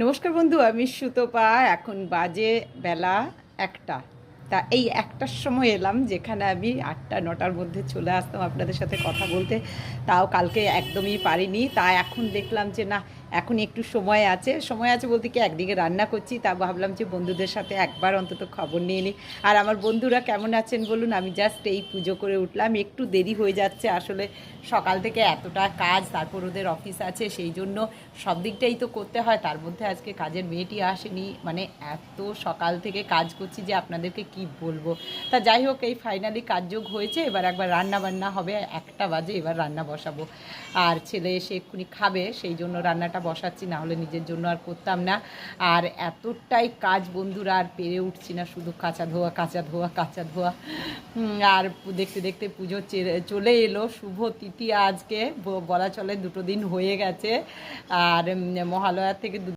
নমস্কার বন্ধু, আমি সুতপা। এখন বাজে বেলা 1টা। তা এই 1টার সময় এলাম, যেখানে আমি 8টা-9টার মধ্যে চলে আসতাম আপনাদের সাথে কথা বলতে। তাও কালকে একদমই পারিনি। তা এখন দেখলাম যে না, এখন একটু সময় আছে বলতে কি, একদিকে রান্না করছি, তা ভাবলাম যে বন্ধুদের সাথে একবার অন্তত খবর নিয়ে নিই। আর আমার বন্ধুরা কেমন আছেন বলুন। আমি জাস্ট এই পুজো করে উঠলাম, একটু দেরি হয়ে যাচ্ছে আসলে। সকাল থেকে এতটা কাজ, তারপর ওদের অফিস আছে, সেই জন্য সব দিকটাই তো করতে হয়। তার মধ্যে আজকে কাজের মেয়েটি আসেনি, মানে এত সকাল থেকে কাজ করছি যে আপনাদেরকে কি বলবো। তা যাই হোক, এই ফাইনালি কাজযোগ হয়েছে। এবার একবার রান্না বান্না হবে, 1টা বাজে, এবার রান্না বসাবো। আর ছেলে এসে এক্ষুনি খাবে, সেই জন্য রান্নাটা বসাচ্ছি, না হলে নিজের জন্য আর করতাম না। আর এতটাই কাজ বন্ধুরা, আর পেরে উঠছি না, শুধু কাঁচা ধোয়া কাঁচা ধোয়া কাঁচা ধোয়া। আর দেখতে দেখতে পুজো চলে এলো। শুভ তিথি আজকে বলা চলে, 2টো দিন হয়ে গেছে। আর মহালয়া থেকে